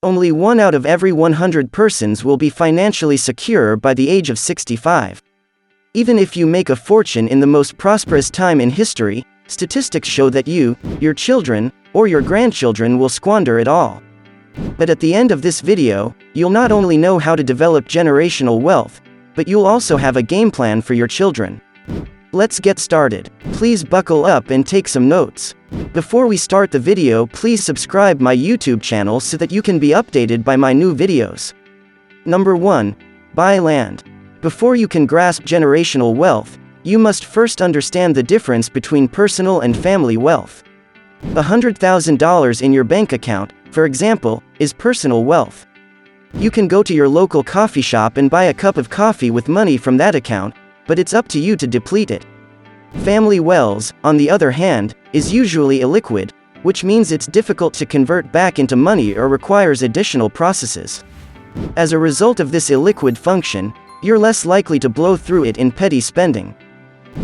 Only 1 out of every 100 persons will be financially secure by the age of 65. Even if you make a fortune in the most prosperous time in history, statistics show that you, your children, or your grandchildren will squander it all. But at the end of this video, you'll not only know how to develop generational wealth, but you'll also have a game plan for your children. Let's get started. Please buckle up and take some notes. Before we start the video, please subscribe my YouTube channel so that you can be updated by my new videos. Number 1. Buy land. Before you can grasp generational wealth, you must first understand the difference between personal and family wealth. $100,000 in your bank account, for example, is personal wealth. You can go to your local coffee shop and buy a cup of coffee with money from that account, but it's up to you to deplete it. Family wealth, on the other hand, is usually illiquid, which means it's difficult to convert back into money or requires additional processes. As a result of this illiquid function, you're less likely to blow through it in petty spending.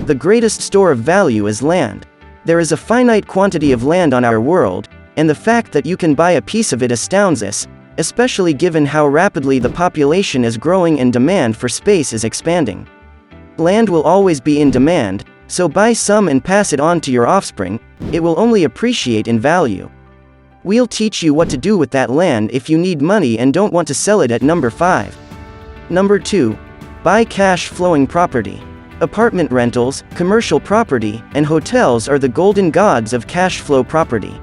The greatest store of value is land. There is a finite quantity of land on our world, and the fact that you can buy a piece of it astounds us, especially given how rapidly the population is growing and demand for space is expanding. Land will always be in demand, so buy some and pass it on to your offspring. It will only appreciate in value. We'll teach you what to do with that land if you need money and don't want to sell it at number 5. Number 2. Buy cash flowing property. Apartment rentals, commercial property, and hotels are the golden gods of cash flow property.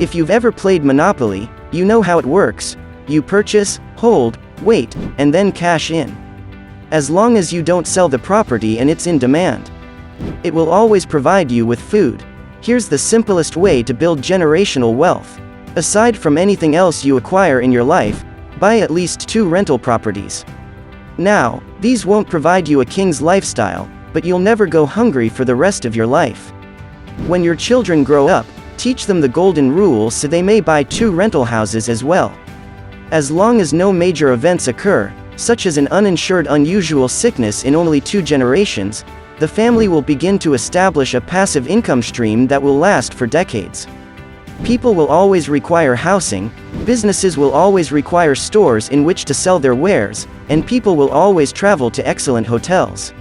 If you've ever played Monopoly, you know how it works. You purchase, hold, wait, and then cash in. As long as you don't sell the property and it's in demand, it will always provide you with food. Here's the simplest way to build generational wealth. Aside from anything else you acquire in your life, buy at least 2 rental properties. Now, these won't provide you a king's lifestyle, but you'll never go hungry for the rest of your life. When your children grow up, teach them the golden rule so they may buy 2 rental houses as well. As long as no major events occur, such as an uninsured unusual sickness in only 2 generations, the family will begin to establish a passive income stream that will last for decades. People will always require housing, businesses will always require stores in which to sell their wares, and people will always travel to excellent hotels.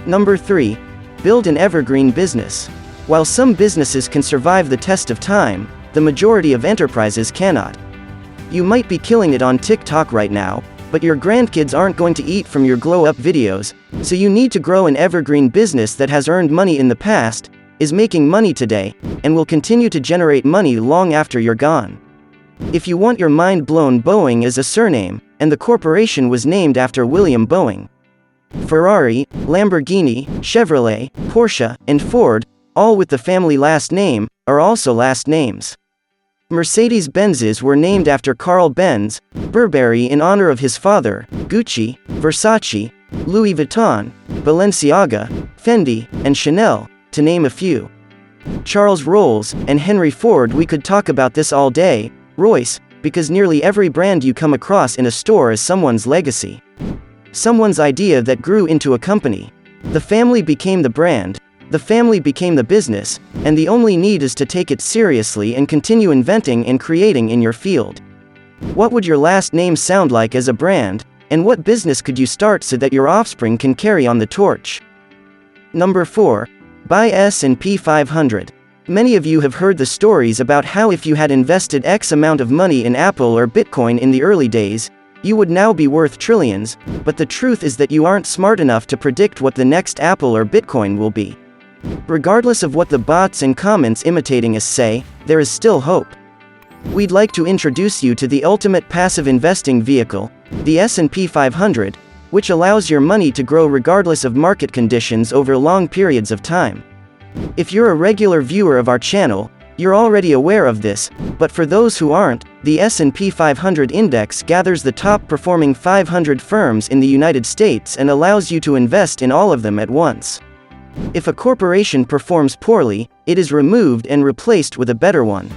Number 3. Build an evergreen business. While some businesses can survive the test of time, the majority of enterprises cannot. You might be killing it on TikTok right now, but your grandkids aren't going to eat from your glow-up videos, so you need to grow an evergreen business that has earned money in the past, is making money today, and will continue to generate money long after you're gone. If you want your mind blown, Boeing is a surname, and the corporation was named after William Boeing. Ferrari, Lamborghini, Chevrolet, Porsche, and Ford, all with the family last name, are also last names. Mercedes-Benzes were named after Carl Benz, Burberry in honor of his father, Gucci, Versace, Louis Vuitton, Balenciaga, Fendi, and Chanel, to name a few. Charles Rolls and Henry Ford. We could talk about this all day. Royce, because nearly every brand you come across in a store is someone's legacy. Someone's idea that grew into a company. The family became the brand, the family became the business, and the only need is to take it seriously and continue inventing and creating in your field. What would your last name sound like as a brand, and what business could you start so that your offspring can carry on the torch? Number 4. Buy S&P 500. Many of you have heard the stories about how if you had invested X amount of money in Apple or Bitcoin in the early days, you would now be worth trillions, but the truth is that you aren't smart enough to predict what the next Apple or Bitcoin will be. Regardless of what the bots and comments imitating us say, there is still hope. We'd like to introduce you to the ultimate passive investing vehicle, the S&P 500, which allows your money to grow regardless of market conditions over long periods of time. If you're a regular viewer of our channel, you're already aware of this, but for those who aren't, the S&P 500 index gathers the top-performing 500 firms in the United States and allows you to invest in all of them at once. If a corporation performs poorly, it is removed and replaced with a better one.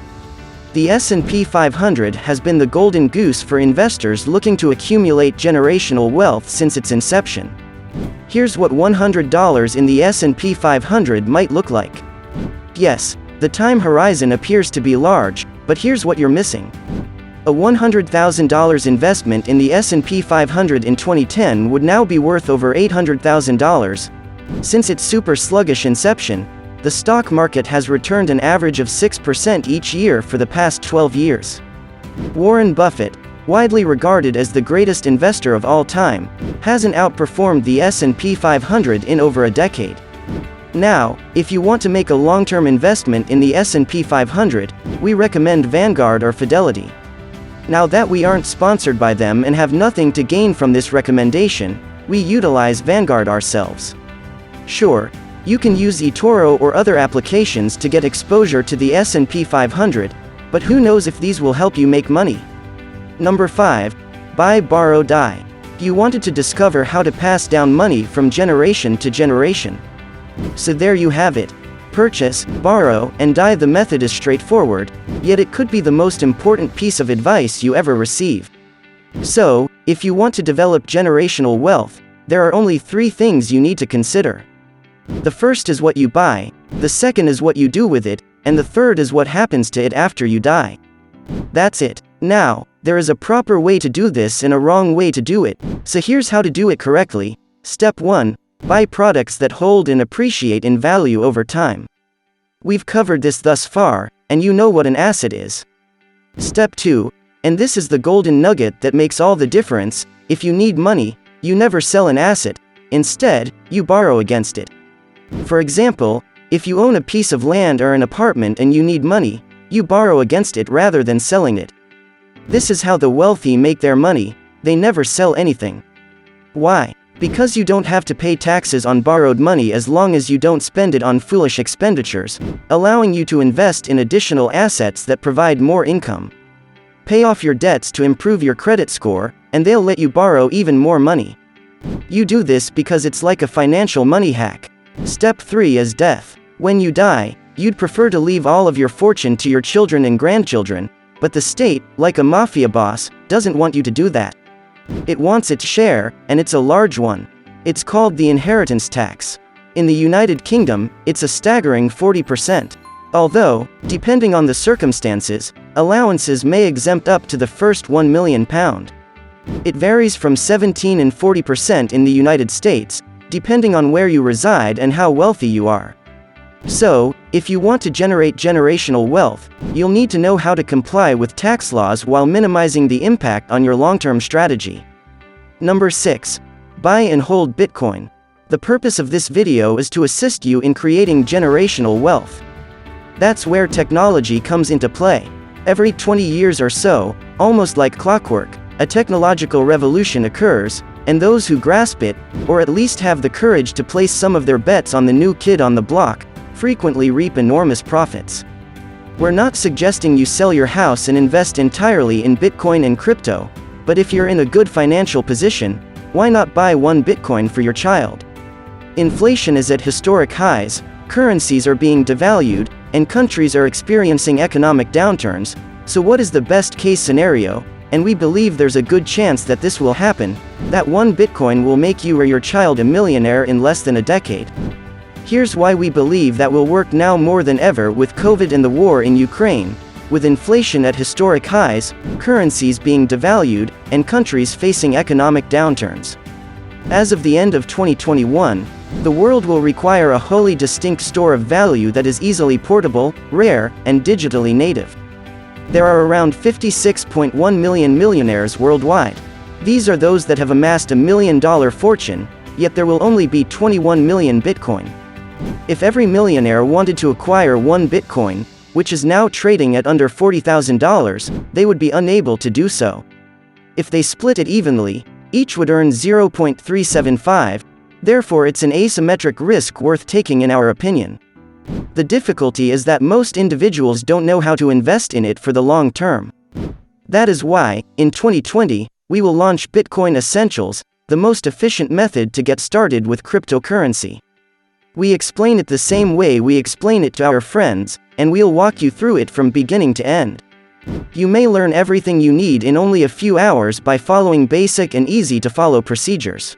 The S&P 500 has been the golden goose for investors looking to accumulate generational wealth since its inception. Here's what $100 in the S&P 500 might look like. Yes, the time horizon appears to be large, but here's what you're missing. A $100,000 investment in the S&P 500 in 2010 would now be worth over $800,000. Since its super sluggish inception, the stock market has returned an average of 6% each year for the past 12 years. Warren Buffett, widely regarded as the greatest investor of all time, hasn't outperformed the S&P 500 in over a decade. Now, if you want to make a long-term investment in the S&P 500, we recommend Vanguard or Fidelity. Now that we aren't sponsored by them and have nothing to gain from this recommendation, we utilize Vanguard ourselves. Sure, you can use eToro or other applications to get exposure to the S&P 500, but who knows if these will help you make money. Number 5. Buy, borrow, die. You wanted to discover how to pass down money from generation to generation. So there you have it. Purchase, borrow, and die. The method is straightforward, yet it could be the most important piece of advice you ever receive. So, if you want to develop generational wealth, there are only 3 things you need to consider. The first is what you buy, the second is what you do with it, and the third is what happens to it after you die. That's it. Now, there is a proper way to do this and a wrong way to do it, so here's how to do it correctly. Step 1. Buy products that hold and appreciate in value over time. We've covered this thus far, and you know what an asset is. Step 2. And this is the golden nugget that makes all the difference: if you need money, you never sell an asset, instead, you borrow against it. For example, if you own a piece of land or an apartment and you need money, you borrow against it rather than selling it. This is how the wealthy make their money: they never sell anything. Why? Because you don't have to pay taxes on borrowed money as long as you don't spend it on foolish expenditures, allowing you to invest in additional assets that provide more income. Pay off your debts to improve your credit score, and they'll let you borrow even more money. You do this because it's like a financial money hack. Step 3 is death. When you die, you'd prefer to leave all of your fortune to your children and grandchildren, but the state, like a mafia boss, doesn't want you to do that. It wants its share, and it's a large one. It's called the inheritance tax. In the United Kingdom, it's a staggering 40%. Although, depending on the circumstances, allowances may exempt up to the first £1 million. It varies from 17% and 40% in the United States, depending on where you reside and how wealthy you are. So, if you want to generate generational wealth, you'll need to know how to comply with tax laws while minimizing the impact on your long-term strategy. Number 6. Buy and hold Bitcoin. The purpose of this video is to assist you in creating generational wealth. That's where technology comes into play. Every 20 years or so, almost like clockwork, a technological revolution occurs, and those who grasp it, or at least have the courage to place some of their bets on the new kid on the block, frequently reap enormous profits. We're not suggesting you sell your house and invest entirely in Bitcoin and crypto, but if you're in a good financial position, why not buy 1 Bitcoin for your child? Inflation is at historic highs, currencies are being devalued, and countries are experiencing economic downturns, so what is the best case scenario? And we believe there's a good chance that this will happen, that 1 Bitcoin will make you or your child a millionaire in less than a decade. Here's why we believe that will work now more than ever with COVID and the war in Ukraine, with inflation at historic highs, currencies being devalued, and countries facing economic downturns. As of the end of 2021, the world will require a wholly distinct store of value that is easily portable, rare, and digitally native. There are around 56.1 million millionaires worldwide. These are those that have amassed $1 million fortune, yet there will only be 21 million Bitcoin. If every millionaire wanted to acquire 1 Bitcoin, which is now trading at under $40,000, they would be unable to do so. If they split it evenly, each would earn 0.375, therefore it's an asymmetric risk worth taking in our opinion. The difficulty is that most individuals don't know how to invest in it for the long term. That is why, in 2020, we will launch Bitcoin Essentials, the most efficient method to get started with cryptocurrency. We explain it the same way we explain it to our friends, and we'll walk you through it from beginning to end. You may learn everything you need in only a few hours by following basic and easy-to-follow procedures.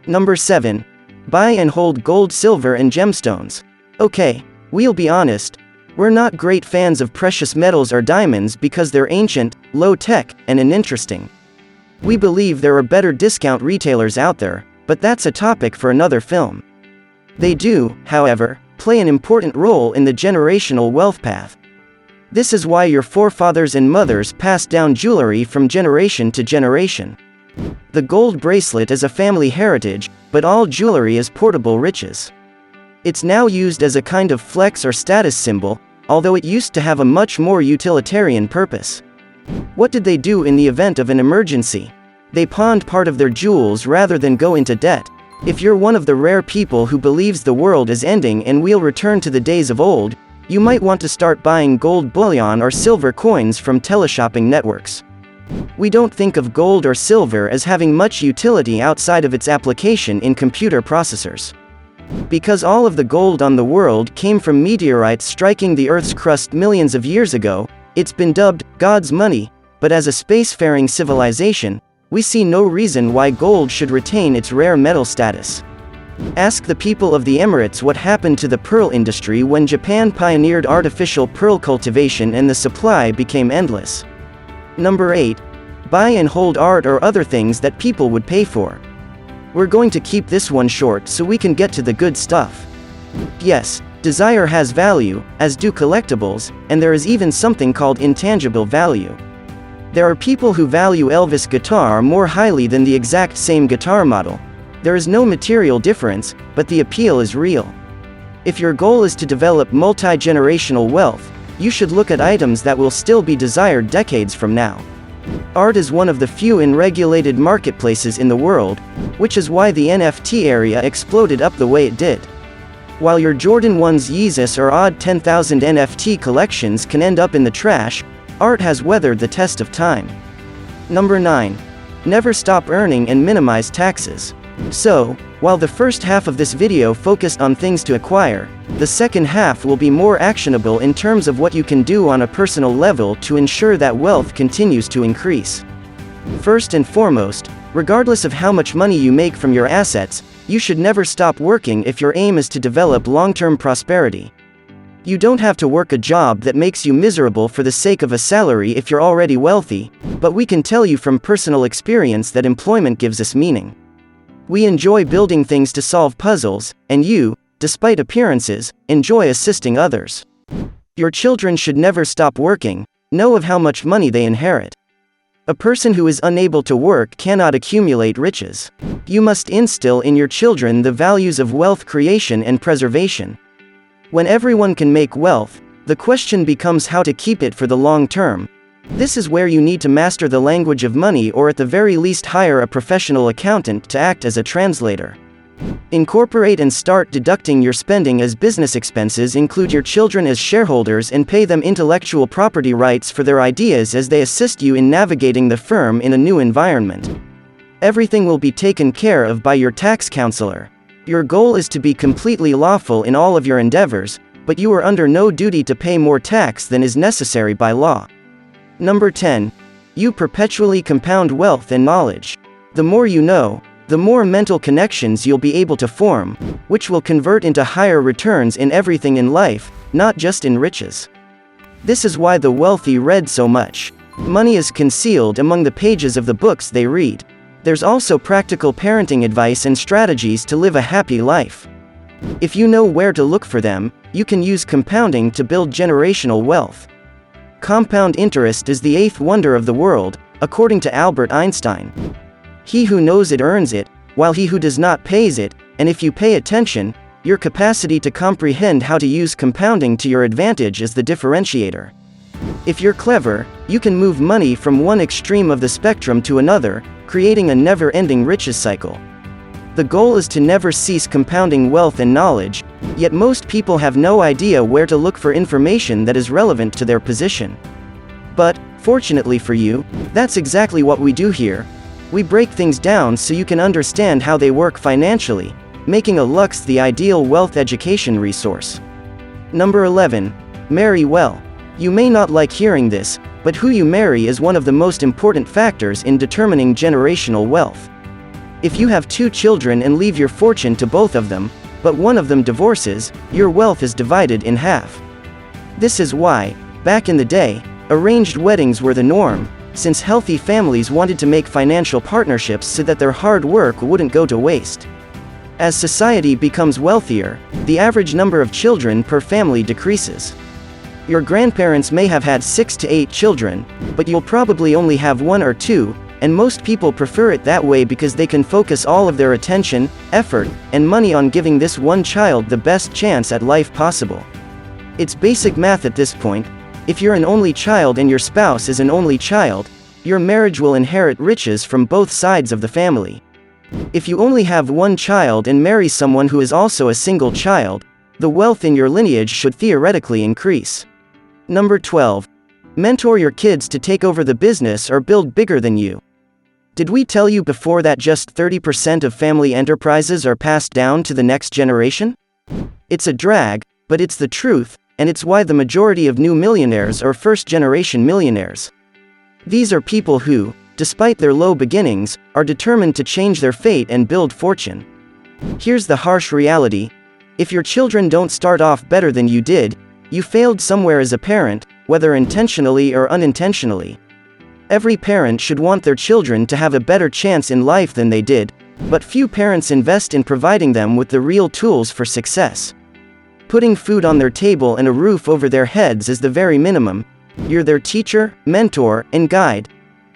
Number 7. Buy and hold gold, silver, and gemstones. Okay, we'll be honest, we're not great fans of precious metals or diamonds because they're ancient, low-tech, and uninteresting. We believe there are better discount retailers out there, but that's a topic for another film. They do, however, play an important role in the generational wealth path. This is why your forefathers and mothers passed down jewelry from generation to generation. The gold bracelet is a family heritage, but all jewelry is portable riches. It's now used as a kind of flex or status symbol, although it used to have a much more utilitarian purpose. What did they do in the event of an emergency? They pawned part of their jewels rather than go into debt. If you're one of the rare people who believes the world is ending and we'll return to the days of old, you might want to start buying gold bullion or silver coins from teleshopping networks. We don't think of gold or silver as having much utility outside of its application in computer processors. Because all of the gold on the world came from meteorites striking the Earth's crust millions of years ago, it's been dubbed God's money, but as a spacefaring civilization, we see no reason why gold should retain its rare metal status. Ask the people of the Emirates what happened to the pearl industry when Japan pioneered artificial pearl cultivation and the supply became endless. Number 8. Buy and hold art or other things that people would pay for. We're going to keep this one short so we can get to the good stuff. Yes, desire has value, as do collectibles, and there is even something called intangible value. There are people who value Elvis guitar more highly than the exact same guitar model. There is no material difference, but the appeal is real. If your goal is to develop multi-generational wealth, you should look at items that will still be desired decades from now. Art is one of the few unregulated marketplaces in the world, which is why the NFT area exploded up the way it did. While your Jordan 1's Yeezus or odd 10,000 NFT collections can end up in the trash, art has weathered the test of time. Number 9. Never stop earning and minimize taxes. So, while the first half of this video focused on things to acquire, the second half will be more actionable in terms of what you can do on a personal level to ensure that wealth continues to increase. First and foremost, regardless of how much money you make from your assets, you should never stop working if your aim is to develop long-term prosperity. You don't have to work a job that makes you miserable for the sake of a salary if you're already wealthy, but we can tell you from personal experience that employment gives us meaning. We enjoy building things to solve puzzles, and you, despite appearances, enjoy assisting others. Your children should never stop working. Know of how much money they inherit. A person who is unable to work cannot accumulate riches. You must instill in your children the values of wealth creation and preservation. When everyone can make wealth, the question becomes how to keep it for the long term. This is where you need to master the language of money, or at the very least hire a professional accountant to act as a translator. Incorporate and start deducting your spending as business expenses. Include your children as shareholders and pay them intellectual property rights for their ideas as they assist you in navigating the firm in a new environment. Everything will be taken care of by your tax counselor. Your goal is to be completely lawful in all of your endeavors, but you are under no duty to pay more tax than is necessary by law. Number 10. You perpetually compound wealth and knowledge. The more you know, the more mental connections you'll be able to form, which will convert into higher returns in everything in life, not just in riches. This is why the wealthy read so much. Money is concealed among the pages of the books they read. There's also practical parenting advice and strategies to live a happy life. If you know where to look for them, you can use compounding to build generational wealth. Compound interest is the eighth wonder of the world, according to Albert Einstein. He who knows it earns it, while he who does not pays it, and if you pay attention, your capacity to comprehend how to use compounding to your advantage is the differentiator. If you're clever, you can move money from one extreme of the spectrum to another, creating a never-ending riches cycle. The goal is to never cease compounding wealth and knowledge, yet most people have no idea where to look for information that is relevant to their position. But, fortunately for you, that's exactly what we do here. We break things down so you can understand how they work financially, making a Lux the ideal wealth education resource. Number 11. Marry well. You may not like hearing this, but who you marry is one of the most important factors in determining generational wealth. If you have 2 children and leave your fortune to both of them, but one of them divorces, your wealth is divided in half. This is why, back in the day, arranged weddings were the norm. since healthy families wanted to make financial partnerships so that their hard work wouldn't go to waste. As society becomes wealthier, the average number of children per family decreases. Your grandparents may have had 6 to 8 children, but you'll probably only have 1 or 2, and most people prefer it that way because they can focus all of their attention, effort, and money on giving this one child the best chance at life possible. It's basic math at this point. If you're an only child and your spouse is an only child, your marriage will inherit riches from both sides of the family. If you only have one child and marry someone who is also a single child, the wealth in your lineage should theoretically increase. Number 12. Mentor your kids to take over the business or build bigger than you. Did we tell you before that just 30% of family enterprises are passed down to the next generation? It's a drag, but it's the truth, and it's why the majority of new millionaires are first-generation millionaires. These are people who, despite their low beginnings, are determined to change their fate and build fortune. Here's the harsh reality. If your children don't start off better than you did, you failed somewhere as a parent, whether intentionally or unintentionally. Every parent should want their children to have a better chance in life than they did, but few parents invest in providing them with the real tools for success. Putting food on their table and a roof over their heads is the very minimum. You're their teacher, mentor, and guide.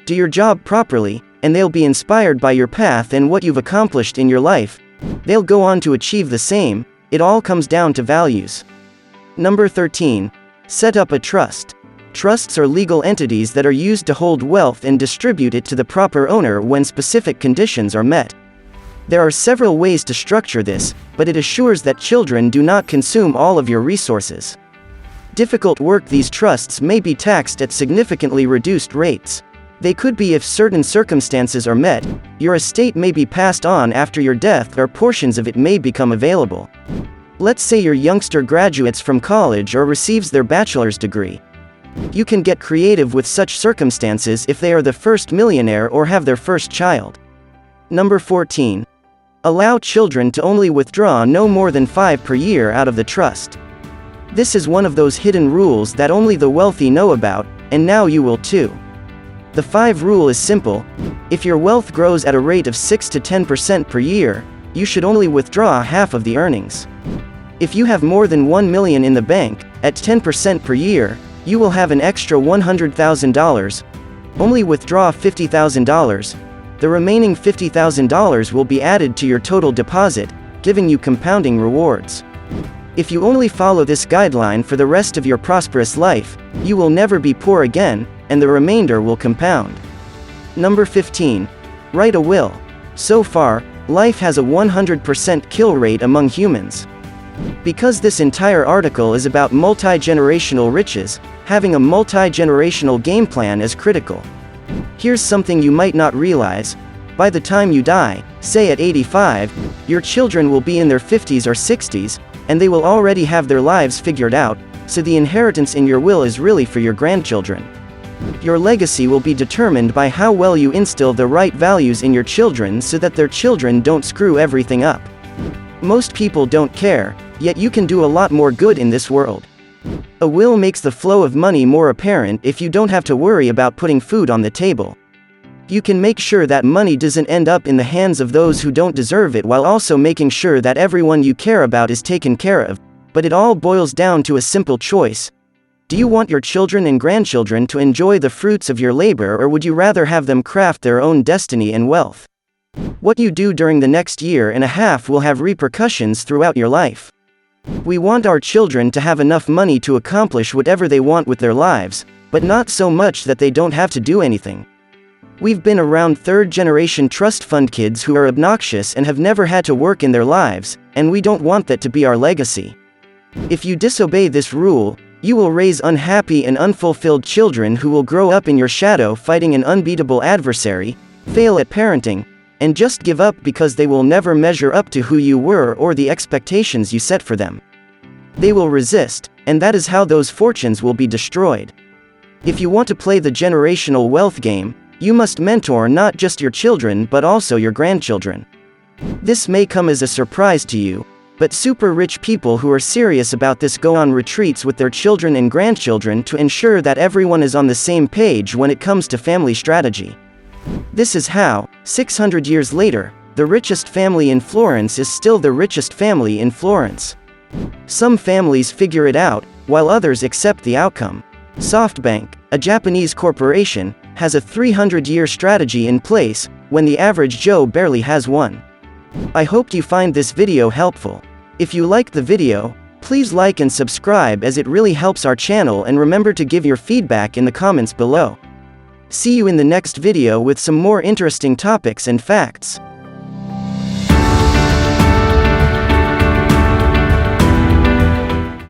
Do your job properly, and they'll be inspired by your path and what you've accomplished in your life. They'll go on to achieve the same. It all comes down to values. Number 13. Set up a trust. Trusts are legal entities that are used to hold wealth and distribute it to the proper owner when specific conditions are met. There are several ways to structure this, but it assures that children do not consume all of your resources. Difficult work. These trusts may be taxed at significantly reduced rates. They could be if certain circumstances are met. Your estate may be passed on after your death or portions of it may become available. Let's say your youngster graduates from college or receives their bachelor's degree. You can get creative with such circumstances if they are the first millionaire or have their first child. Number 14. Allow children to only withdraw no more than 5 per year out of the trust. This is one of those hidden rules that only the wealthy know about, and now you will too. The 5 rule is simple. If your wealth grows at a rate of 6 to 10% per year, you should only withdraw half of the earnings. If you have more than $1 million in the bank, at 10% per year, you will have an extra $100,000. Only withdraw $50,000. The remaining $50,000 will be added to your total deposit, giving you compounding rewards. If you only follow this guideline for the rest of your prosperous life, you will never be poor again, and the remainder will compound. Number 15. Write a will. So far, life has a 100% kill rate among humans. Because this entire article is about multi-generational riches, having a multi-generational game plan is critical. Here's something you might not realize. By the time you die, say at 85, your children will be in their 50s or 60s, and they will already have their lives figured out, so the inheritance in your will is really for your grandchildren. Your legacy will be determined by how well you instill the right values in your children so that their children don't screw everything up. Most people don't care, yet you can do a lot more good in this world. A will makes the flow of money more apparent if you don't have to worry about putting food on the table. You can make sure that money doesn't end up in the hands of those who don't deserve it while also making sure that everyone you care about is taken care of, but it all boils down to a simple choice. Do you want your children and grandchildren to enjoy the fruits of your labor, or would you rather have them craft their own destiny and wealth? What you do during the next year and a half will have repercussions throughout your life. We want our children to have enough money to accomplish whatever they want with their lives, but not so much that they don't have to do anything. We've been around third-generation trust fund kids who are obnoxious and have never had to work in their lives, and we don't want that to be our legacy. If you disobey this rule, you will raise unhappy and unfulfilled children who will grow up in your shadow fighting an unbeatable adversary, fail at parenting, and just give up because they will never measure up to who you were or the expectations you set for them. They will resist, and that is how those fortunes will be destroyed. If you want to play the generational wealth game, you must mentor not just your children but also your grandchildren. This may come as a surprise to you, But super rich people who are serious about this go on retreats with their children and grandchildren to ensure that everyone is on the same page when it comes to family strategy. This is how, 600 years later, the richest family in Florence is still the richest family in Florence. Some families figure it out, while others accept the outcome. SoftBank, a Japanese corporation, has a 300-year strategy in place, when the average Joe barely has one. I hope you find this video helpful. If you liked the video, please like and subscribe as it really helps our channel, and remember to give your feedback in the comments below. See you in the next video with some more interesting topics and facts.